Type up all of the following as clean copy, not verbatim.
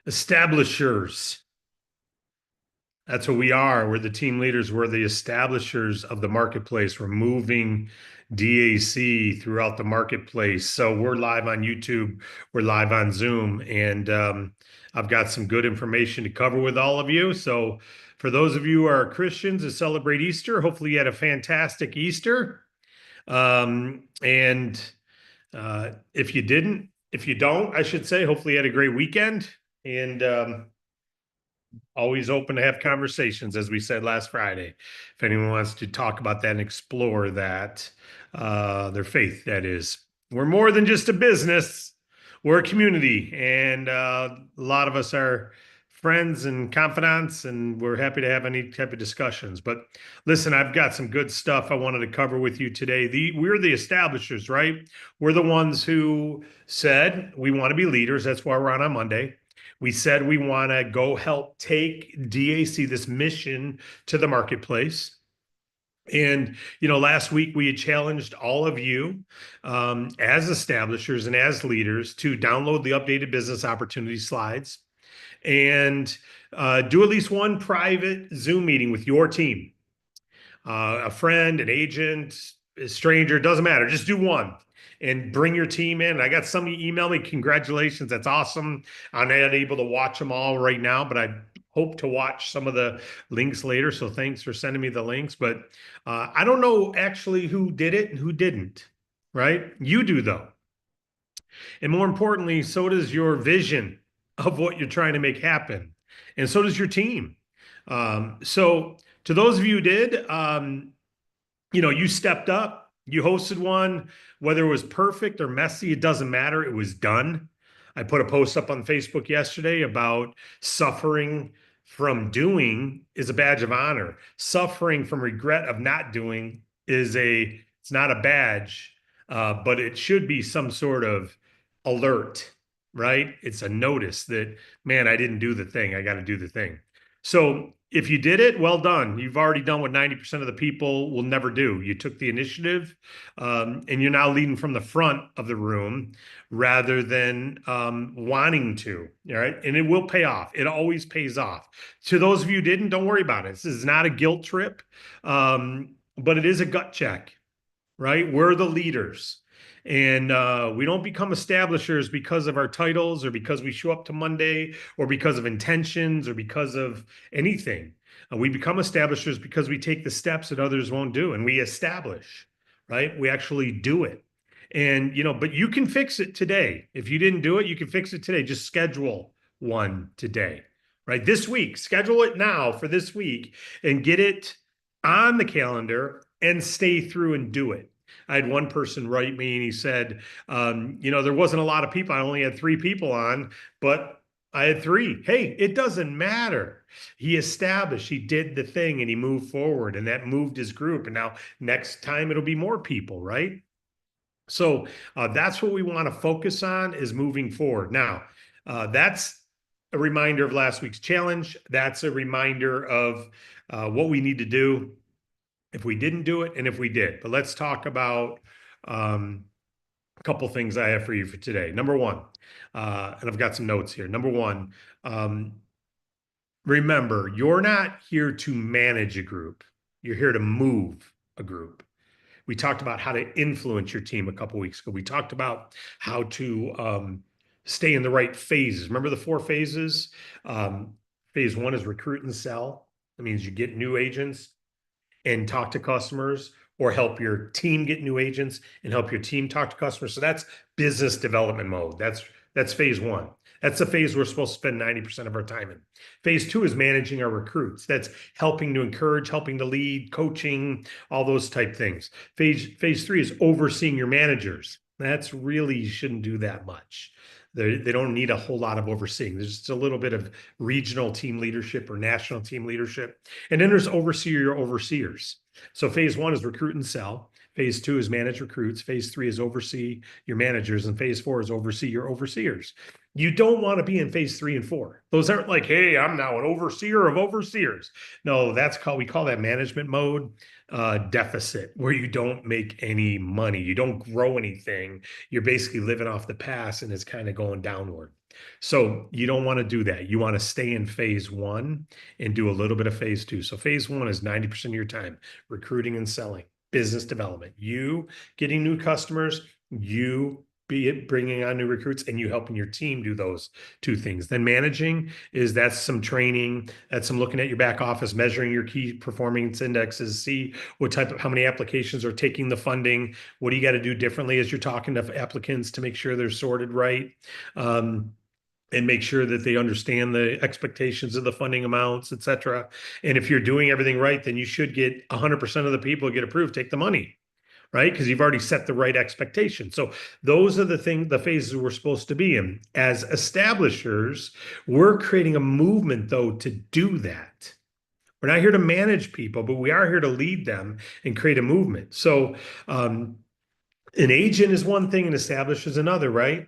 Establishers. That's what we are. We're the team leaders. We're the establishers of the marketplace. We're moving DAC throughout the marketplace. So we're live on YouTube. We're live on Zoom. And I've got some good information to cover with all of you. So for those of you who are Christians that celebrate Easter, hopefully you had a fantastic Easter. And if you didn't, if you don't, I should say, hopefully you had a great weekend. And always open to have conversations, as we said last Friday. If anyone wants to talk about that and explore that, their faith, that is. We're more than just a business, we're a community. And a lot of us are friends and confidants, and we're happy to have any type of discussions. But listen, I've got some good stuff I wanted to cover with you today. We're the establishers, right? We're the ones who said we want to be leaders. That's why we're on Monday. We said we want to go help take DAC, this mission, to the marketplace. And, last week we had challenged all of you as establishers and as leaders to download the updated business opportunity slides and do at least one private Zoom meeting with your team, a friend, an agent, a stranger, doesn't matter. Just do one and bring your team in. I got somebody email me, congratulations, that's awesome. I'm not able to watch them all right now, but I hope to watch some of the links later. So thanks for sending me the links. But I don't know actually who did it and who didn't, right? You do though. And more importantly, so does your vision of what you're trying to make happen. And so does your team. So to those of you who did, you stepped up, you hosted one, whether it was perfect or messy, it doesn't matter. It was done. I put a post up on Facebook yesterday about suffering from doing is a badge of honor. Suffering from regret of not doing it's not a badge, but it should be some sort of alert, right? It's a notice that, man, I didn't do the thing. I got to do the thing. So if you did it, well done. You've already done what 90% of the people will never do. You took the initiative, and you're now leading from the front of the room rather than wanting to. All right. And it will pay off. It always pays off. To those of you who didn't, don't worry about it. This is not a guilt trip, but it is a gut check, right? We're the leaders. And we don't become establishers because of our titles or because we show up to Monday or because of intentions or because of anything. We become establishers because we take the steps that others won't do and we establish, right? We actually do it. And, but you can fix it today. If you didn't do it, you can fix it today. Just schedule one today, right? This week, schedule it now for this week and get it on the calendar and stay through and do it. I had one person write me and he said, there wasn't a lot of people. I only had 3 people on, but I had 3. Hey, it doesn't matter. He established, he did the thing and he moved forward and that moved his group. And now next time it'll be more people, right? So that's what we want to focus on is moving forward. Now, that's a reminder of last week's challenge. That's a reminder of what we need to do if we didn't do it and if we did. But let's talk about a couple things I have for you for today. Number one, and I've got some notes here. Number one, remember, you're not here to manage a group. You're here to move a group. We talked about how to influence your team a couple weeks ago. We talked about how to stay in the right phases. Remember the 4 phases? Phase 1 is recruit and sell. That means you get new agents and talk to customers or help your team get new agents and help your team talk to customers. So that's business development mode. That's phase 1. That's the phase we're supposed to spend 90% of our time in. Phase 2 is managing our recruits. That's helping to encourage, helping to lead, coaching, all those type things. Phase 3 is overseeing your managers. That's really, you shouldn't do that much. They don't need a whole lot of overseeing. There's just a little bit of regional team leadership or national team leadership. And then there's overseer or overseers. So phase 1 is recruit and sell. Phase 2 is manage recruits. Phase 3 is oversee your managers. And phase 4 is oversee your overseers. You don't want to be in phase 3 and 4. Those aren't like, hey, I'm now an overseer of overseers. No, we call that management mode deficit, where you don't make any money. You don't grow anything. You're basically living off the past and it's kind of going downward. So you don't want to do that. You want to stay in phase one and do a little bit of phase two. So phase one is 90% of your time, recruiting and selling, business development, you getting new customers, you be it bringing on new recruits, and you helping your team do those two things. Then managing that's some training, that's some looking at your back office, measuring your key performance indexes, see how many applications are taking the funding, what do you got to do differently as you're talking to applicants to make sure they're sorted right. And make sure that they understand the expectations of the funding amounts, et cetera. And if you're doing everything right, then you should get 100% of the people who get approved, take the money, right? Because you've already set the right expectation. So those are the phases we're supposed to be in. As establishers, we're creating a movement, though, to do that. We're not here to manage people, but we are here to lead them and create a movement. So an agent is one thing, an establisher is another, right?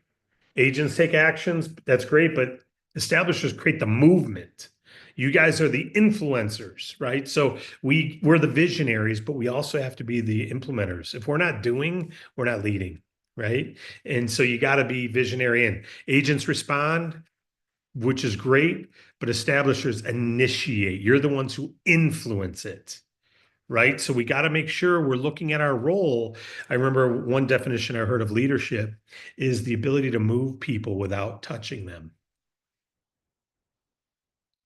Agents take actions, that's great, but establishers create the movement. You guys are the influencers, right? So we're the visionaries, but we also have to be the implementers. If we're not doing, we're not leading, right? And so you got to be visionary, and agents respond, which is great, but establishers initiate. You're the ones who influence it, right? So we got to make sure we're looking at our role. I remember one definition I heard of leadership is the ability to move people without touching them.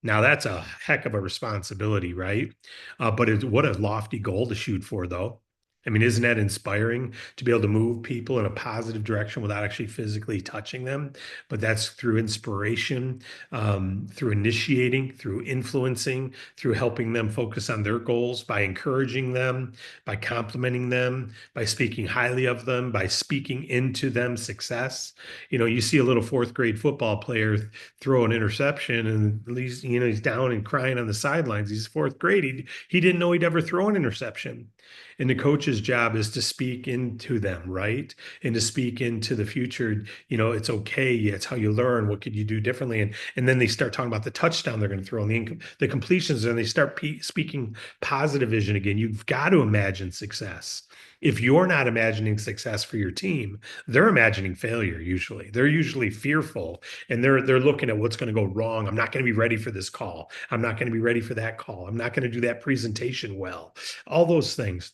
Now that's a heck of a responsibility, right? But what a lofty goal to shoot for, though. I mean, isn't that inspiring to be able to move people in a positive direction without actually physically touching them? But that's through inspiration, through initiating, through influencing, through helping them focus on their goals, by encouraging them, by complimenting them, by speaking highly of them, by speaking into them success. You know, you see a little fourth grade football player throw an interception, and at least, he's down and crying on the sidelines. He's fourth grade. He didn't know he'd ever throw an interception. And the coach's job is to speak into them, right? And to speak into the future. It's okay. It's how you learn. What could you do differently? And then they start talking about the touchdown they're going to throw and the completions, and they start speaking positive vision again. You've got to imagine success. If you're not imagining success for your team, they're imagining failure usually. They're usually fearful, and they're looking at what's going to go wrong. I'm not going to be ready for this call. I'm not going to be ready for that call. I'm not going to do that presentation well. All those things.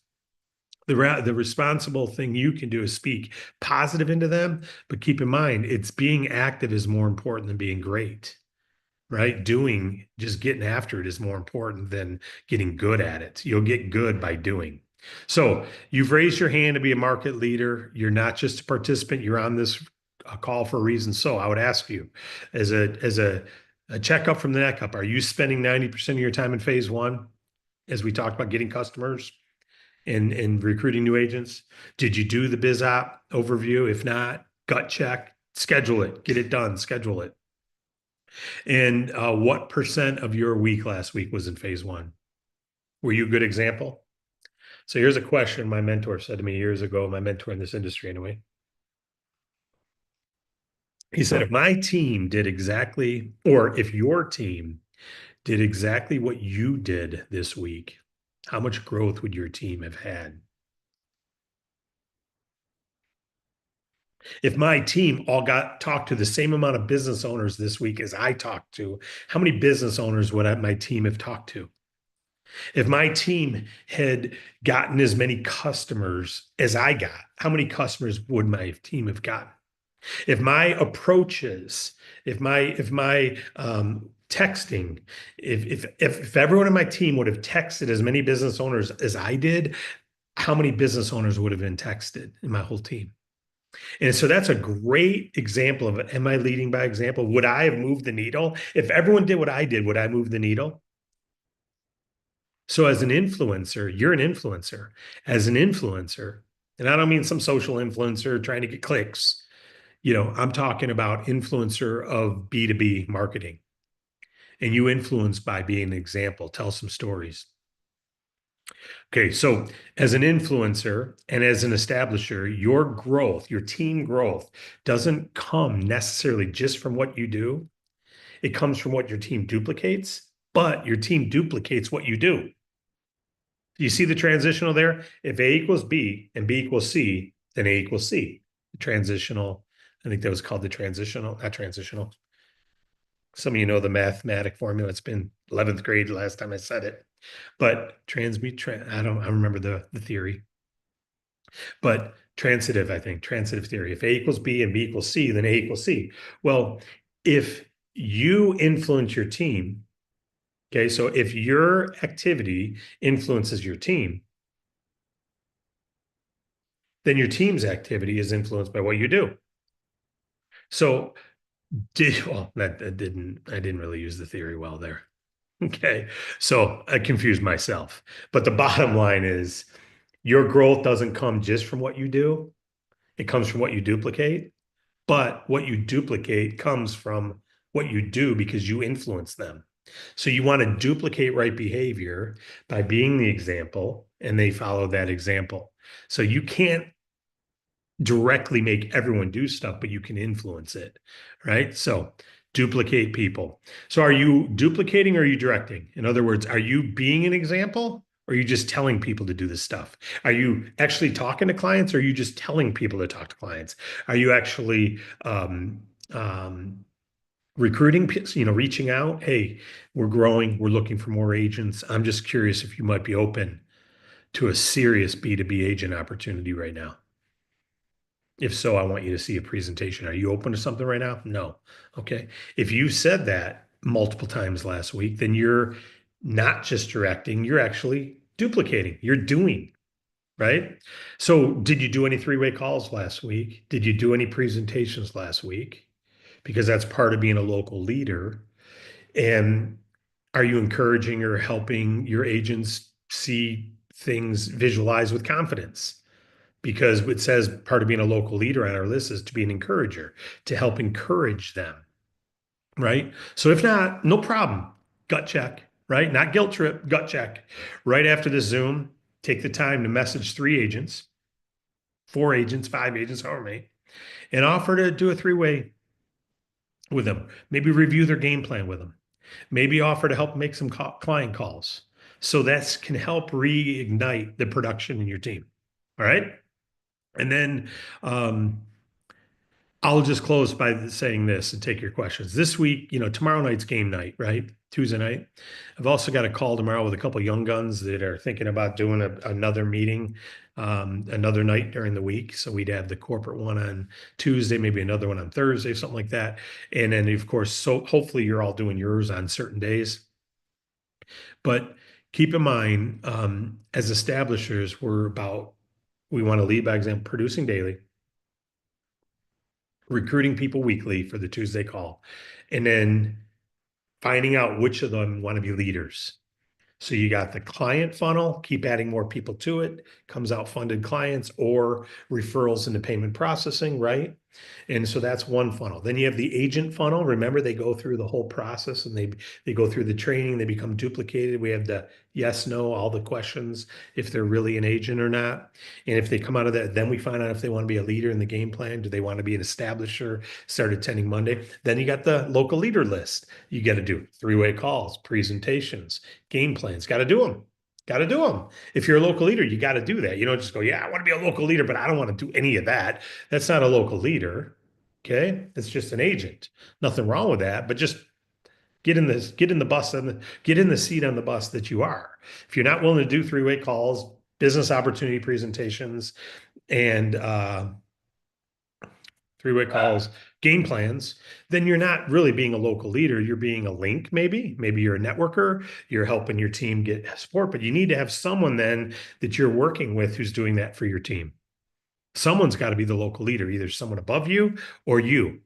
The responsible thing you can do is speak positive into them, but keep in mind, it's being active is more important than being great, right? Just getting after it is more important than getting good at it. You'll get good by doing. So you've raised your hand to be a market leader. You're not just a participant. You're on this call for a reason. So I would ask you, as a checkup from the neck up, are you spending 90% of your time in phase one, as we talked about getting customers and recruiting new agents? Did you do the biz op overview? If not, gut check, schedule it, get it done, schedule it. And what percent of your week last week was in phase one? Were you a good example? So here's a question my mentor said to me years ago, my mentor in this industry anyway. He said, if my team did exactly, or if your team did exactly what you did this week, how much growth would your team have had? If my team all got talked to the same amount of business owners this week as I talked to, how many business owners would my team have talked to? If my team had gotten as many customers as I got, how many customers would my team have gotten? If my approaches, if my texting, if everyone in my team would have texted as many business owners as I did, how many business owners would have been texted in my whole team? And so that's a great example of, am I leading by example? Would I have moved the needle? If everyone did what I did, would I move the needle? So as an influencer, you're an influencer. As an influencer, and I don't mean some social influencer trying to get clicks. I'm talking about influencer of B2B marketing. And you influence by being an example. Tell some stories. Okay, so as an influencer and as an establisher, your growth, your team growth doesn't come necessarily just from what you do. It comes from what your team duplicates, but your team duplicates what you do. You see the transitional there? If A equals B and B equals C, then A equals C. The transitional I think that was called the transitional, not transitional. Some of you know the mathematic formula. It's been 11th grade last time I said it. But I don't, I remember the theory. But transitive, I think, transitive theory. If A equals B and B equals C, then A equals C. Well, if you influence your team, okay, so if your activity influences your team, then your team's activity is influenced by what you do. So I didn't really use the theory well there. Okay. So I confused myself. But the bottom line is your growth doesn't come just from what you do. It comes from what you duplicate. But what you duplicate comes from what you do because you influence them. So you want to duplicate right behavior by being the example, and they follow that example. So you can't directly make everyone do stuff, but you can influence it, right? So duplicate people. So are you duplicating or are you directing? In other words, are you being an example or are you just telling people to do this stuff? Are you actually talking to clients or are you just telling people to talk to clients? Are you actually recruiting, reaching out? Hey, we're growing. We're looking for more agents. I'm just curious if you might be open to a serious B2B agent opportunity right now. If so, I want you to see a presentation. Are you open to something right now? No. Okay. If you said that multiple times last week, then you're not just directing, you're actually duplicating, you're doing, right? So, did you do any three-way calls last week? Did you do any presentations last week? Because that's part of being a local leader. And are you encouraging or helping your agents see things visualize with confidence? Because it says part of being a local leader on our list is to be an encourager, to help encourage them, right? So if not, no problem. Gut check, right? Not guilt trip, gut check. Right after the Zoom, take the time to message 3 agents, 4 agents, 5 agents, however many, and offer to do a three-way with them. Maybe review their game plan with them. Maybe offer to help make some client calls. So that can help reignite the production in your team. All right. And then I'll just close by saying this and take your questions. This week, tomorrow night's game night, right? Tuesday night. I've also got a call tomorrow with a couple of young guns that are thinking about doing another meeting, another night during the week. So we'd have the corporate one on Tuesday, maybe another one on Thursday, something like that. And then, of course, so hopefully you're all doing yours on certain days. But keep in mind, as establishers, we want to lead by example, producing daily, recruiting people weekly for the Tuesday call, and then finding out which of them want to be leaders. So you got the client funnel, keep adding more people to it, comes out funded clients or referrals into payment processing, right? And so that's one funnel. Then you have the agent funnel. Remember, they go through the whole process and they go through the training, they become duplicated. We have the yes, no, all the questions, if they're really an agent or not. And if they come out of that, then we find out if they want to be a leader in the game plan. Do they want to be an establisher, start attending Monday? Then you got the local leader list. You got to do three-way calls, presentations, game plans. Got to do them. Got to do them. If you're a local leader, you got to do that. You don't just go, yeah, I want to be a local leader, but I don't want to do any of that. That's not a local leader. Okay. It's just an agent. Nothing wrong with that, but just get in the bus and get in the seat on the bus that you are. If you're not willing to do three-way calls, business opportunity presentations, and three-way calls, game plans, then you're not really being a local leader. You're being a link, maybe. Maybe you're a networker. You're helping your team get support, but you need to have someone then that you're working with who's doing that for your team. Someone's got to be the local leader, either someone above you or you,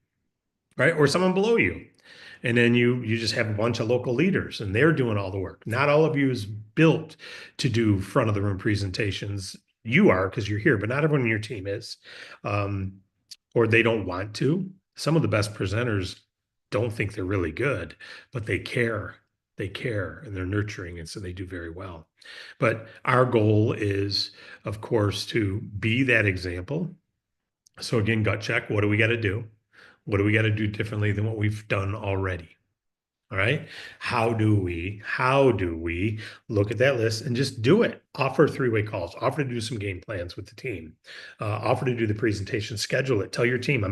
right? Or someone below you. And then you just have a bunch of local leaders and they're doing all the work. Not all of you is built to do front of the room presentations. You are because you're here, but not everyone in your team is. Or they don't want to. Some of the best presenters don't think they're really good, but they care. They care and they're nurturing, and so they do very well. But our goal is, of course, to be that example. So again, gut check. What do we got to do? What do we got to do differently than what we've done already? All right. How do we look at that list and just do it? Offer three-way calls, offer to do some game plans with the team, offer to do the presentation, schedule it, tell your team,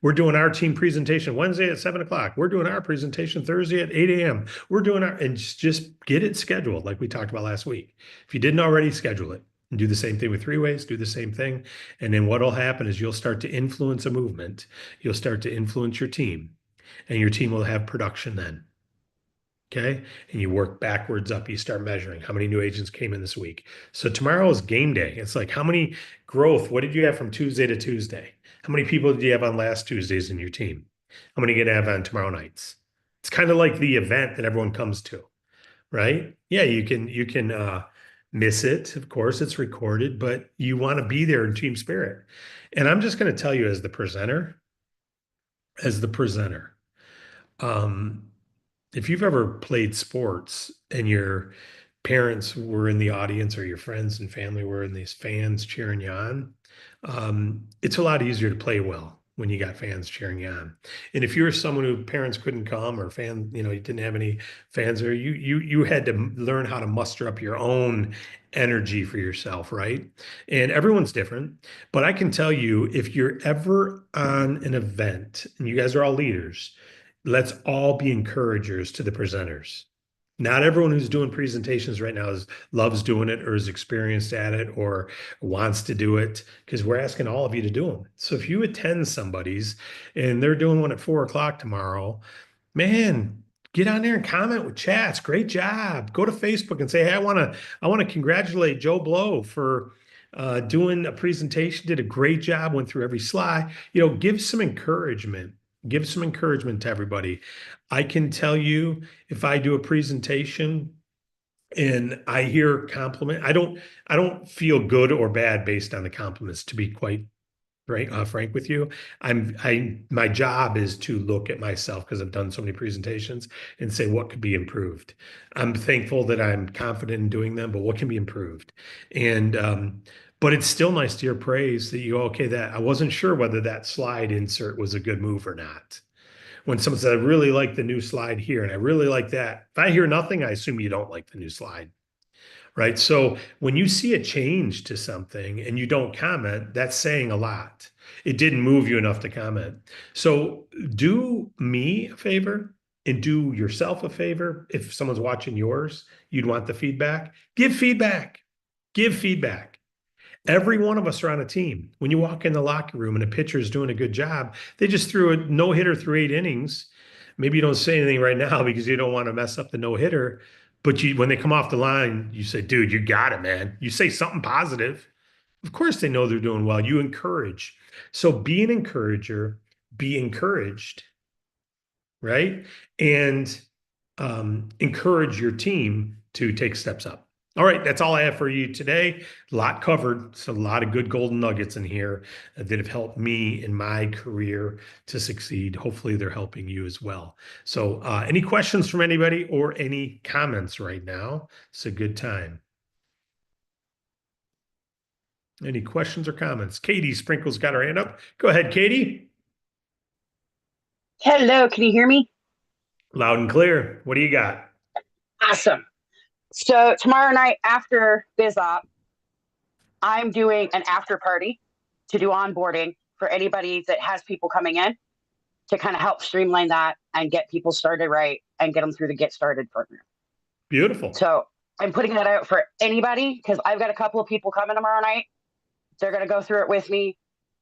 we're doing our team presentation Wednesday at 7 o'clock. We're doing our presentation Thursday at 8 a.m. We're doing and just get it scheduled like we talked about last week. If you didn't already, schedule it and do the same thing with three ways, do the same thing. And then what'll happen is you'll start to influence a movement. You'll start to influence your team and your team will have production then. Okay. And you work backwards up. You start measuring how many new agents came in this week. So tomorrow is game day. It's like how many growth, what did you have from Tuesday to Tuesday? How many people did you have on last Tuesdays in your team? How many are you gonna have on tomorrow nights? It's kind of like the event that everyone comes to, right? Yeah, you can miss it. Of course, it's recorded, but you want to be there in team spirit. And I'm just going to tell you as the presenter, um, if you've ever played sports and your parents were in the audience or your friends and family were in these fans cheering you on, it's a lot easier to play well when you got fans cheering you on. And if you're someone who parents couldn't come or you didn't have any fans there, you had to learn how to muster up your own energy for yourself, right? And everyone's different, but I can tell you if you're ever on an event and you guys are all leaders, let's all be encouragers to the presenters. Not everyone who's doing presentations right now loves doing it or is experienced at it or wants to do it because we're asking all of you to do them. So if you attend somebody's and they're doing one at 4 o'clock tomorrow, man, get on there and comment with chats. Great job. Go to Facebook and say, hey, I want to congratulate Joe Blow for doing a presentation, did a great job, went through every slide. Give some encouragement. Give some encouragement to everybody. I can tell you if I do a presentation and I hear compliment, I don't feel good or bad based on the compliments, to be quite frank with you. My job is to look at myself because I've done so many presentations and say what could be improved. I'm thankful that I'm confident in doing them, but what can be improved? And but it's still nice to hear praise that you okay, that I wasn't sure whether that slide insert was a good move or not. When someone says, I really like the new slide here and I really like that. If I hear nothing, I assume you don't like the new slide, right? So when you see a change to something and you don't comment, that's saying a lot. It didn't move you enough to comment. So do me a favor and do yourself a favor. If someone's watching yours, you'd want the feedback. Give feedback. Give feedback. Every one of us are on a team. When you walk in the locker room and a pitcher is doing a good job, they just threw a no hitter through 8 innings. Maybe you don't say anything right now because you don't want to mess up the no hitter. But when they come off the line, you say, dude, you got it, man. You say something positive. Of course, they know they're doing well. You encourage. So be an encourager, be encouraged, right? And encourage your team to take steps up. All right, that's all I have for you today. A lot covered. It's a lot of good golden nuggets in here that have helped me in my career to succeed. Hopefully, they're helping you as well. So, any questions from anybody or any comments right now? It's a good time. Any questions or comments? Katie Sprinkles got her hand up. Go ahead, Katie. Hello, can you hear me? Loud and clear. What do you got? Awesome. So tomorrow night after BizOp, I'm doing an after party to do onboarding for anybody that has people coming in to kind of help streamline that and get people started right and get them through the Get Started program. Beautiful. So I'm putting that out for anybody because I've got a couple of people coming tomorrow night. They're going to go through it with me.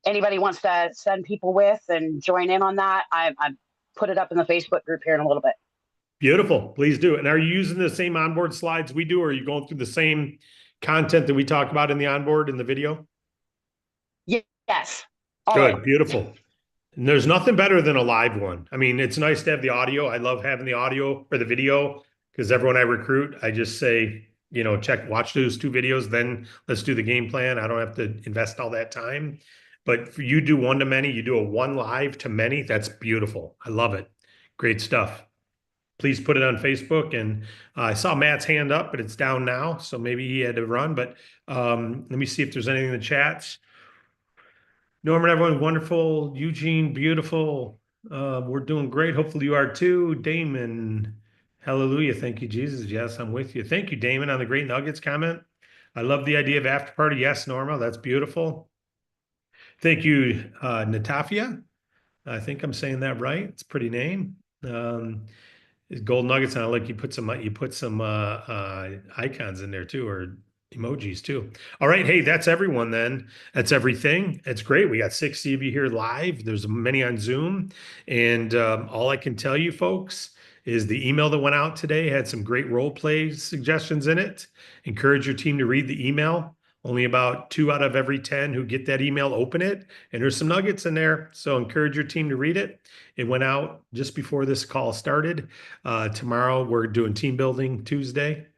Anybody wants to send people with and join in on that, I'm put it up in the Facebook group here in a little bit. Beautiful. Please do. And are you using the same onboard slides we do, or are you going through the same content that we talk about in the onboard in the video? Yes. All right. Good. Beautiful. And there's nothing better than a live one. I mean, it's nice to have the audio. I love having the audio or the video because everyone I recruit, I just say, watch those 2 videos, then let's do the game plan. I don't have to invest all that time. But for you do one to many, you do a one live to many. That's beautiful. I love it. Great stuff. Please put it on Facebook. And I saw Matt's hand up, but it's down now. So maybe he had to run. But let me see if there's anything in the chats. Norman, everyone, wonderful. Eugene, beautiful. We're doing great. Hopefully you are too. Damon, hallelujah. Thank you, Jesus. Yes, I'm with you. Thank you, Damon, on the Great Nuggets comment. I love the idea of after party. Yes, Norma, that's beautiful. Thank you, Natafia. I think I'm saying that right. It's a pretty name. Gold nuggets, and I like you put some icons in there too, or emojis too. All right, hey, that's everyone then. That's everything. It's great. We got 60 of you here live. There's many on Zoom, and all I can tell you, folks, is the email that went out today had some great role play suggestions in it. Encourage your team to read the email. Only about 2 out of every 10 who get that email open it, and there's some nuggets in there. So encourage your team to read it. It went out just before this call started. Tomorrow we're doing team building Tuesday,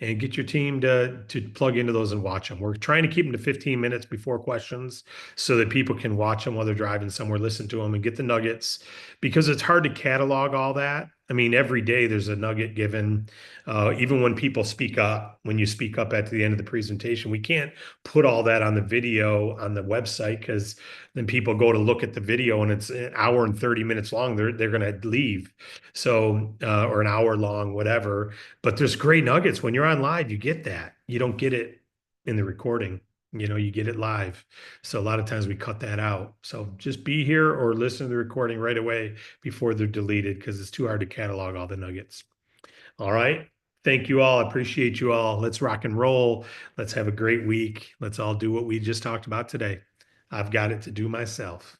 and get your team to plug into those and watch them. We're trying to keep them to 15 minutes before questions so that people can watch them while they're driving somewhere, listen to them, and get the nuggets, because it's hard to catalog all that. I mean, every day there's a nugget given. Even when people speak up, when you speak up at the end of the presentation, we can't put all that on the video on the website, because then people go to look at the video and it's an hour and 30 minutes long. They're going to leave. So, or an hour long, whatever. But there's great nuggets. When you're on live, you get that. You don't get it in the recording. You get it live. So a lot of times we cut that out. So just be here or listen to the recording right away before they're deleted, because it's too hard to catalog all the nuggets. All right. Thank you all. I appreciate you all. Let's rock and roll. Let's have a great week. Let's all do what we just talked about today. I've got it to do myself.